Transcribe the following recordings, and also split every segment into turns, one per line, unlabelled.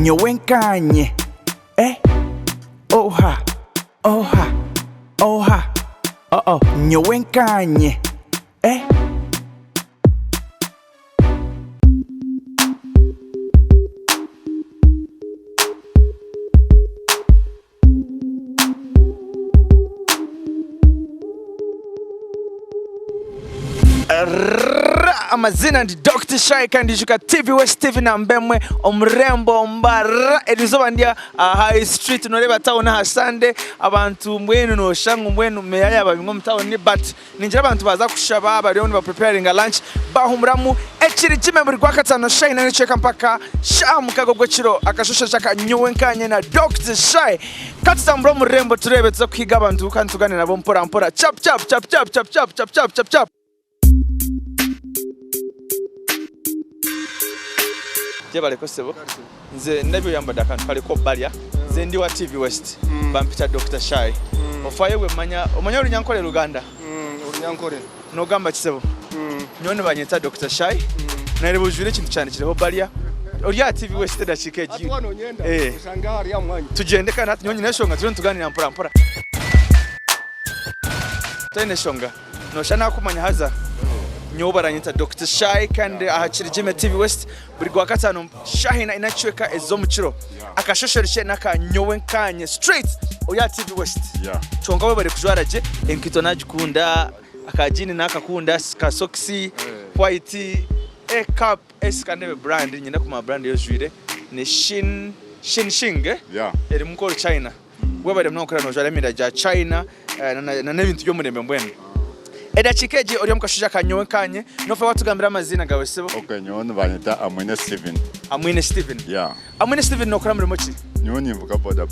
nyowenkanye oha oha oha nyowenkanye amazina ndi Dr. Shy kandi juka TV West TV na mbemwe omurembo mbara elizoba ndia high street noreba town ha Sunday abantu mbwenu no shangu mbwenu meyaya babingo mtown ni but ninjira abantu baza kushaba bari on ba preparing a lunch bahumuramu ekiri jime muri gwakatano Shy na cheka mpaka shamu kagogwe chiro akashosha chaka nyowenkanye na Dr. Shy katambro murembo turebe zo kwiga abantu kandi tugane nabo mpora chap Jebale kosebo nze ndabyo yambada kantu kale ko balya nze ndi wa TV West bampita Dr. Shy ofaye we manya olunyankole Luganda
olunyankole
no gamba kisebo nyone banyeta Dr. Shy nare bujure kintu cyane kireho balya olya TV West da chikeji
atwano nyenda usanga hari ya mwanya
tugende kana ati nyonye neshonga turi tuganira mpora tene shonga no shana kumanya haza nyobaranyita Dr. Shy kandi ahakiri Jime TV West buri gwa katano Shahina inachweka ezo mukiro akashosherishe naka nyowenkanye straight oya TV West chonga we bari kujwaraje enkito najikunda akajini nakakunda ka soxy white cup eskandebe brand nyina kuma brand yojwire ne Shinshing eri mukoro China we bari mnokora nojwara mira ja China na nebintu byo murembe mbwene Eda chikeji ori mukashusha kanyowenkanye nofe watugambira amazina gawe sebo
Okay nyone banyita Amwine Steven
Amwine Steven nokora muri mochi
nyone mvuka boda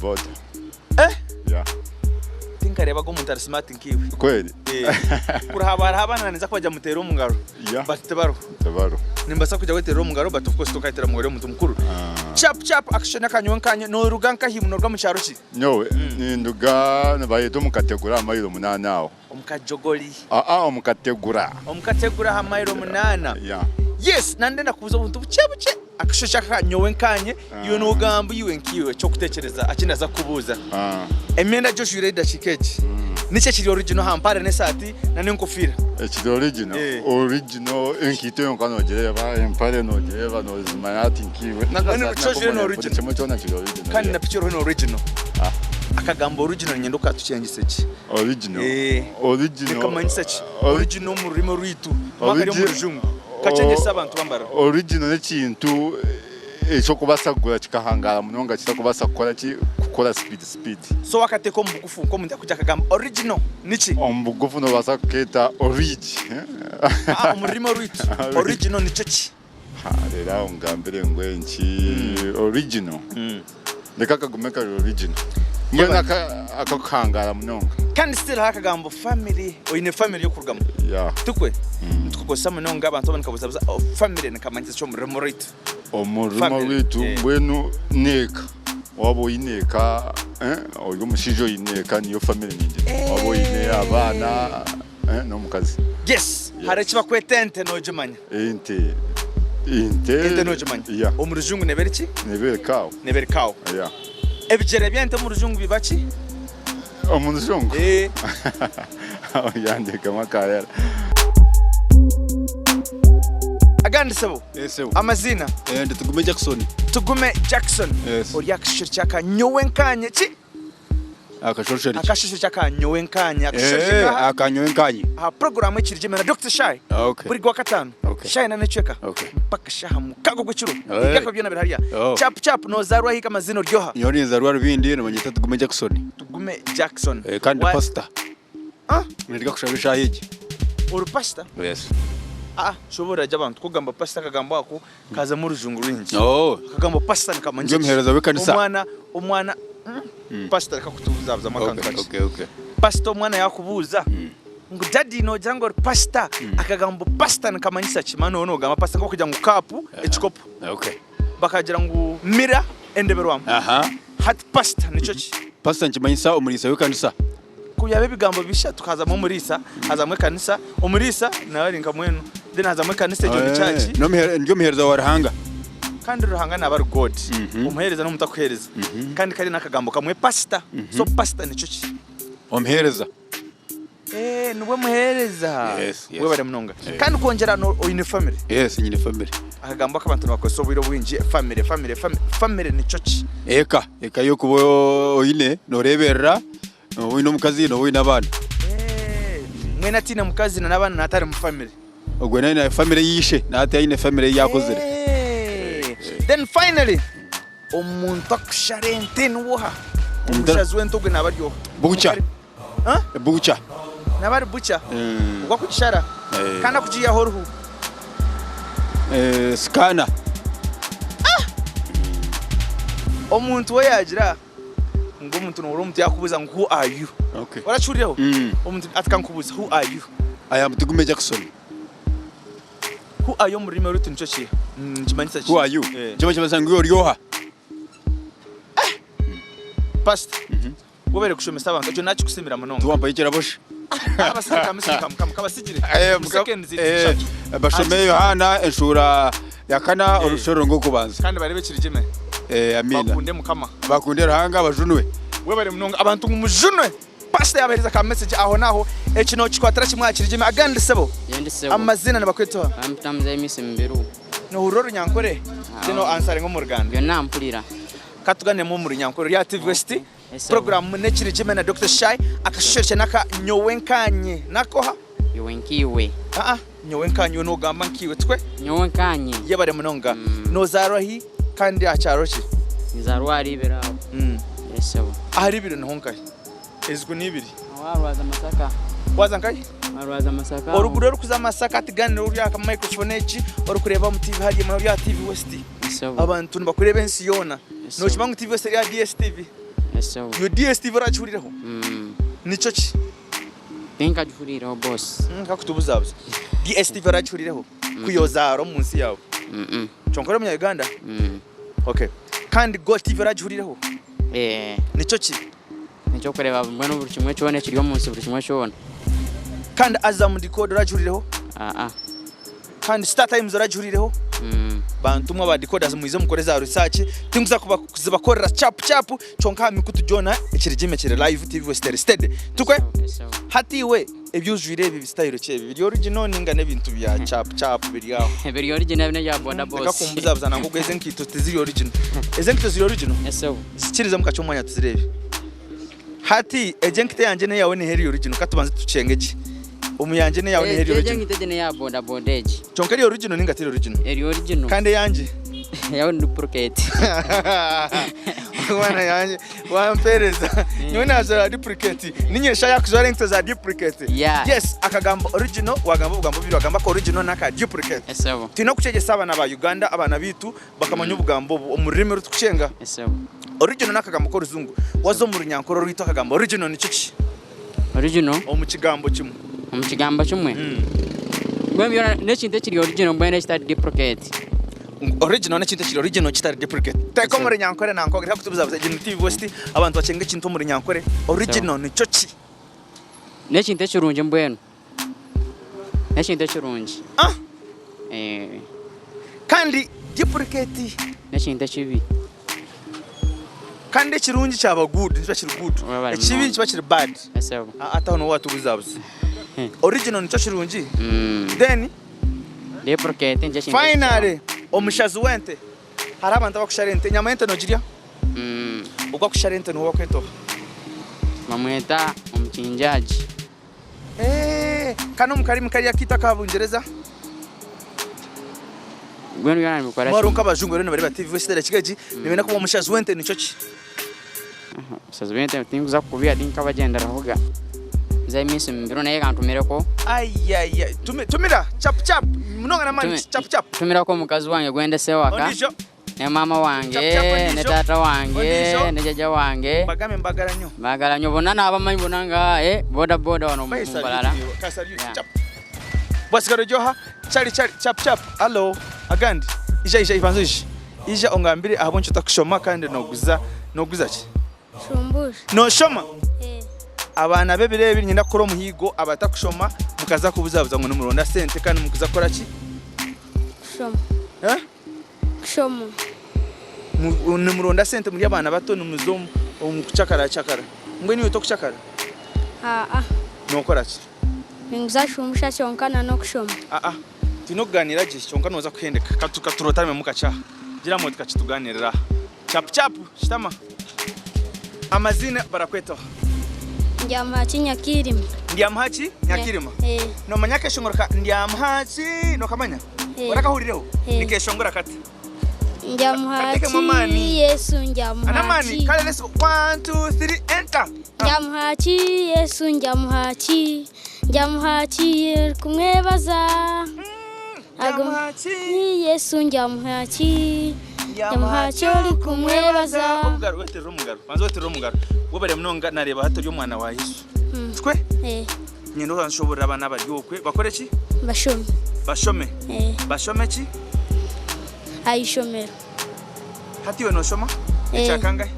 tinkareba go muntari smart nkiwe
kweli
kurahaba neza kwaja mutero mu ngaro batebaro nimbasa kujya wetero mu ngaro but of course tokaitera mu ngaro muntu mukuru chap action kanyowenkanye no ruganka himunorwa mu cyaro ki
nyowe ninduga nabayedo mukategura amayiro 8 aho
omukajogoli
omukategura
hamayiro 8 yes nande ndakubuza ubuntu bucebuce akashosha kanyowenkanye iyo no gamba yiwenkiwe cyo kutekereza akinaza kubuza emyenda Joshua Reda chikeji niche kiri original hampare nesati na nenkofira
ekiri original enkito yonkanogereba empare nogereba no zimanati nkiwe
nakasati
no original chimo cyona kiri original
kandi na picture no original akagambo original nyendo katucyengisechi original
kamanyisechi
original mu rurimo rwitu makari mu rujungu kacengesa abantu bambara
original nekintu echo kubasagura kikahangara munonga kitakubasa gukora gukora speed
so wakateko mubugufu ko mundia kujya kagamba original niki
ombugufu no basa keta
umurimo rwitu original nico ki
rera ungambire ngwenki original ndeka kagumeka original mbona akakangara munonga
kandi still hakagambo family oyine family yokurugamo tukwe tukosa munonga abantu banikabuza family nakamanyiza cyo murimo rwitu
omurimo witu mbwenu neka wabo ineka oyo mushijo ineka niyo family ninde wabo ine abana no mukazi
yes hare kiba kwetente nojumanya
ente
nojumanya omurujungu neberiki neberikawo ebijere byente omurujungu bibaki
omurujungu yandika makayara
agandi sebo amazina tugume Jackson ori akashishira cyaka nyowenkanye ki akashishira cyaka nyowenkanye
akanyowenkanye
program ekirije na Dr. Shy buri gwa katano Shy na necheka mpaka shahamu kago gwiciro yako byona birahariya chap no zarwa hika amazina ryoha
nyoni zarwa rubindi no manyita tugume Jackson
kandi pastor
ndika kushabisha hiki
uri pastor shobora j'abantu kugamba pastor kagamba ako kaza mu rujungu rwinji kagamba pastor nikamanyi
mhereza wekanisa
umwana pastor kakutubuza amakantu
okay
pastor umwana yakubuza ngo daddy no jango pastor akagamba pastor nikamanyisa kimano no gamba pastor ko kujya mu kapu ekikopo bakagira ngo mira endeberwamo hat pastor nico ki
pastor nkimanyisa umurisa wekanisa
kuyabe bigambo bisha tukaza mu murisa hazamwe kanisa umurisa nawe rinka mwenu then hazamwe kanisa ejo bicaci
no ndyo mhereza warahanga
kandi ruhangana aba god umuhereza n'umutakuhereza kandi kari nakagambo kamwe pastor so pastor nico ki
Omhereza.
Nuwe muhereza
Yes, yes.
we bare munonga kandi kongera no in family
Yes, nyine family.
akagambo k'abantu bakoso biro winji family nico ki
Eka yo kubo oyine noreberera no mukazi no oyina abana.
mwena tina mukazi na nabana natari mu family
Ogwe na family yishe nati ayine family yakozere.
Then finally omuntu akusharente nuha umushazi wento gwe nabaryo
Bucha. Bucha.
Nabari bucha ugwa kugishara kana kujiya horuhu
Scanner.
Omuntu we yagira ngo umuntu no umuntu yakubuza ngo who are you
Okay.
warachuriyeho umuntu atkankubuza who are you
I am Tugume Jackson.
who are you muri rurimi ruti nico ki njimanyisa ki
Who are you? Jama sangu yoryoha.
past wobere kushomesa abantu cyo nachi kusimira munonga
Tuwambaye kiraboshe.
abasirika kabasigire
Bashomeye Yohana enshura yakana urushoro ngo kubanza.
kandi bari bekirigime
Amina.
bakunde mukama
Bakunde ruhanga bajunwe.
webare munonga abantu ngumujunwe pastor yabereza ka message aho naho ekino kikwatara kimwakirigime agandi sebo amazina nabakwetoha
amtamze imisimbiru
no uroro nyankore zino ansare ngo mu Rwanda
yo nampulira
katugane mu Nyankore ya TV West program nekirigime na Dr. Shy akasheshe naka nyowenkanye nakoha
yowenkiwe
nyowenkanye no gamba nkiwe twe
nyowenkanye
yebare munonga no zarohi kandi acharochi
nizarwari beraho yeseho
ahari biro nhonkai ezgu nibiri
warwaza masaka
wazankai
warwaza masaka
oruguro rukuza masaka atigane uri aka microphone eki orukureba mu TV hali mu ya TV West abantu bakureba ensi yona no kibangu TV West ya DSTV
yeseho
yo DSTV rachurireho nico ki
tinka jufurira boss
kakutubuzabuza DSTV rachurireho kuyozaro munsi yawe chonkora mu Uganda okay kandi Go TV rachurireho nico ki
nico kureba mbona buri kimwe cyone kiriyo munsi buri kimwe cyone
kandi Azam decoder rachurireho kandi Star Times rachurireho bantu mwa ba decoders muize mukoreza research tinguza kuzibakorera chap chonka mikutu jona ikirigime kire live TV West steady tukwe hatiwe ebyujwire ibi style cye biri original ninga nebintu bya chap biri yaho
biri original ne ya bonda boss
akakumbuza buzana ngo gweze nkito ziri original ezenkito ziri original
yeseho
sikiriza mukacho mwanya tuzirebe hati ejenkite yanje ne yawe ne heri original katubanze tucengeje umuyanje ne yawe ne heri original
ejenkite ne ya bonda bondage
chonkeri original ninga tiri original
eri original
kande yanje
yawe duplicate
wana yanje wampereza nyone aza duplicate ninyesha yakuzora into za duplicate yes akagamba original wagamba ugambo biro agamba ko original naka duplicate
yeseho
tino kucegesa abana ba Uganda abana bitu bakamanya ubugambo umurime rutukucenga
yeseho
original nakagambo ko ruzungu wazo mu Nyankore rwito akagamba original ni ciki
original
mu kigambo kimwe
mu kigambo kimwe gwemyo nekinde kiri original mbene start duplicate
original nekinde kiri original kitari duplicate teko mu Nyankore nanko gira kutubuza ikintu TV West abantu bacenge kintu mu Nyankore original ni ciki
nekinde kirunje mbweno nekinde kirunje
kandi duplicate
nekinde kibi
kandi kirungi cyaba good niba kiri good ekibi kiba kiri bad
yeseho
ata no watubuzabuza original nico kirungi then
duplicate nje
finally omushazi wente hari abantu bakusharente nyama yente no giria ubwo kusharente no wakweto
mamweta umukinjaji
kano mukari yakita kabungereza
gwenu yana bikora
maruka abajungu rero bari ba TV West kigaji nimena ko omushazi wente nico ki
umusazi wente tinguza kubya dinka bagendera hoga zai misi mbiro naye kantumire ko
ayaya tumira chap munonga na mani chap
tumira ko mukazi wange gwende se waka ne mama wange ne tata wange ne jaja wange
bagame
mbagaranyo bona nabamanyi bonanga boda wano mbalala
Basigaro joha chari chap allo agandi ija ivanzishi ija ongambire ahaboncho takushoma kandi noguza ki no shoma abana bebire binyenda koro muhigo abatakushoma mukaza kubuzabuza ngo numuronda sente kandi mukuza kora ki
shoma Kushomo.
Muronda sente muri abana bato numuzomu umukuchakara ngwe niwe tokuchakara nokora ki
Ngizashumusha cyonkana no kushoma
tinokuganira je cyonka noza kuhendeka katurotarame mukacha gira moti kachituganirira chap shitama amazina barakweta
Ndiamhachi Nyakirima
no manyake shongora Ndiamhachi no kamanya warakahurireho nikeshongora kati
Ndiamhachi Yesu
Anamani kale let's 1 2 3 enter
Ndiamhachi Yesu Ndiamhachi kumwebaza Yesu Ndiamhachi uri kumwebaza
umugaro wetero mugaro wobare mnonga nareba hato yo mwana wa Yesu twe nyendo kanshobora abana baryokwe bakore ki bashome ki
ayishomero
hatiwe no shoma icyakangahe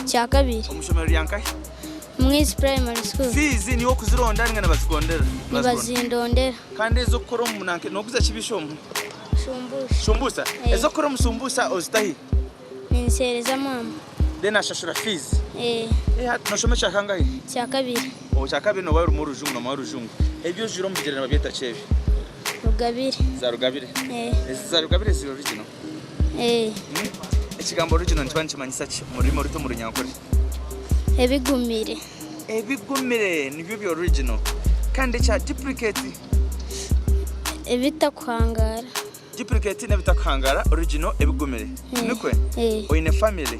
cyakabiri
umushomero yankahe
Mwezi primary school
fizi niwo kuzironda ngana bazikondera
bazindondera
kandi zo koro munanke no kuza kibishomo shumbusa ezo koro musumbusa ozitahi
ninsereza mama
dena shashura fizi no shoma cyakangahe
cyakabiri
cyakabiri no bayuru mu rujungu no marujungu ebyo jiro mbigerera babyeta chebi Rugabire za Rugabire zero original ikigambo original ntibanyimanyisa ki murimo ruto muri nyankore
ebigumire
nibyo byo original kandi cha duplicate
ebitakwangara
n'ebitakwangara original ebigumire nikwe oyine family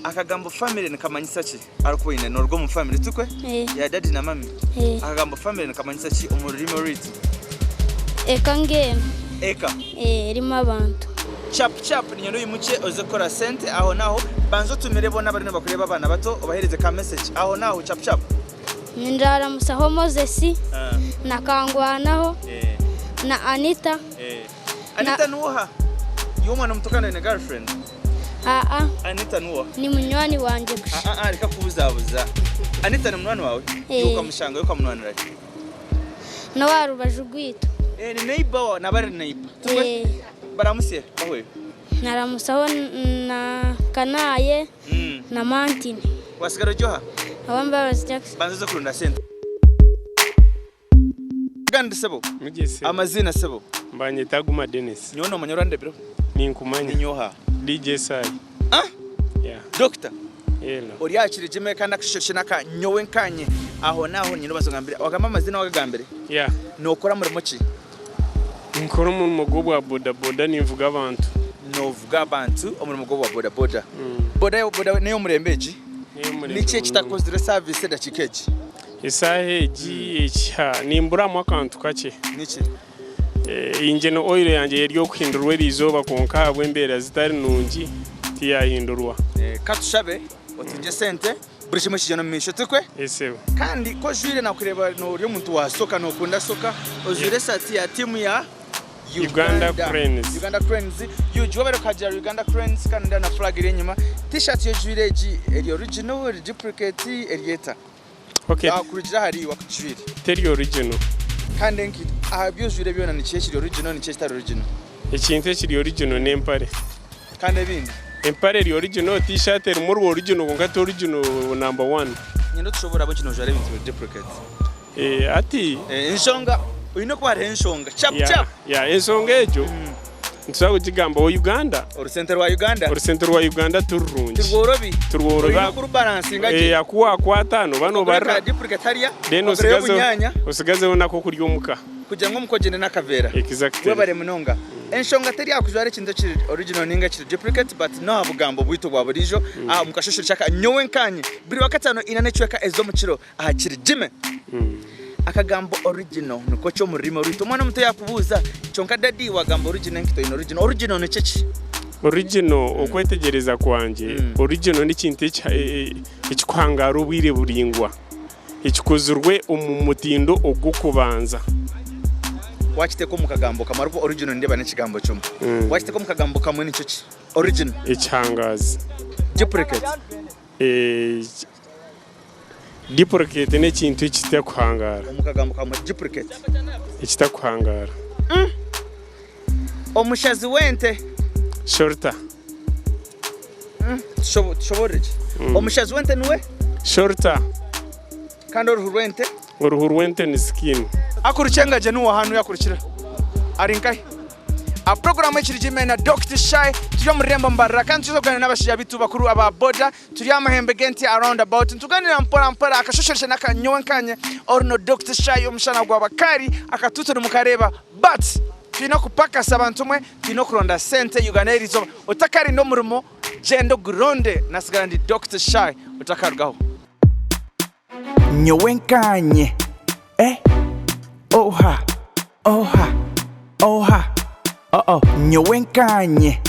akagambo family nikamanyisa ki ariko oyine norwo mu family tukwe ya daddy na mami akagambo family nikamanyisa ki umurimo rito
eka ngeno rimo abantu
chap niyo yimuke ozekora sente aho naho banzo tumirebo n'abari bakureba abana bato obahereze ka message aho naho chap
Ndara musaho Moses na Kangwanaho na Anita
nuha yumwana mutokana na girlfriend Anita nuha
ni munywani wanje
gusa reka kubuzabuza Anita ni munywani wawe yuko mushanga yuko munwanira
no warubajugwito
ni neighbor na bari neighbor baramusiye bahoye
naramusaho na Kanaye na Mantini
wasigara joha
abamba bazijaks
banzo kurunda sente gande sebo
mugese
amazina sebo
mbanye taguma Dennis
nyono manyorande biro
ninkumanya
nyoha
DJ Sai
doctor
yelo
ori yakirije meka nakishishina ka nyowe nkanye aho naho nyino bazongambira wagamba amazina wagambire nokora muri moki
nkora mu gobwa boda nivuga abantu umurimo
gobwa boda niyo murembeji nikiye kitakozire service dakikeji
isaheji echa nimbura mu akantu kake
niki
ingeno oil yanje yeryo kuhindurwe rizoba konka abwembera zitari nungi tiyahindurwa
katushabe otije sente buri kimwe kijana misho tukwe
esebo
kandi ko jwire nakureba no uri muntu wasoka no kunda soka ozire sati ya timu ya
Uganda Cranes
yujuwa bero kajya Uganda Cranes kandi na flag iri nyuma t-shirt yo jwire ji eri original duplicate erieta kurujira hari wakujwire
teri original
kandi nki abyo jwire byona ni kiye kiri original ni kiye kitari original
ikintu kiri original nempare
kandi bindi
empare eri original t-shirt eri muri original ngati original number 1
nyendo tushobora bo kino jare bintu duplicate
ati
inshonga uyino ko hari inshonga chap
inshonga ejo ntsago kigamba Uganda
urusenter wa Uganda
turungi
turworoba kuri balance ngaje
yakuwa kwatano bano barra
duplicate hariya
deno usigaze nako kuryo muka
kujya ngo mukogene nakavera
exactly
bare munonga enshonga teri yakujware kintu kiri original ninga kiri duplicate but no abugambo bwito bwa burijo mukashusho cyaka nyowe nkanye biri wakatano inane cweka ezo mukiro kiri jime akagambo original niko cyo murimo rito mwana muto yakubuza cyonka dadi wagambo original nkito original ne ceki
original okwetegereza kwanje original ni kintu ekikwangara ubwire buringwa ekikuzurwe umumutindo ogukubanza
wakiteko mukagambo kamara original ndeba n'ekigambo cyomo wakiteko mukagambo kamwe ni ceki original
echangazi
duplicate
duplicate ne kintu kitakwangara
umukagambo kamwe duplicate
kitakwangara
omushazi wente
shorta
tushoboreje omushazi wente niwe
shorta
kandi uruhu rwente
uruhu rwente ni skin
akuricengaje nuwo hantu yakurikira ari nkahe a program y'ikirigime na Dr. Shy tujya muri Rembo Mbarara kandi tuzoganira n'abashija bitu bakuru aba boda turi amahembe genti around about tuganira mpora akashosheresha nakanyowe nkanye or no Dr. Shy umushana gwa bakari akatutu mukareba but twino kupaka sabantu mwe twino kuronda sente yuganerizo utakari no murimo gendo gronde nasigara ndi Dr. Shy utakargaho nyowe nkanye oha nyowe nkanye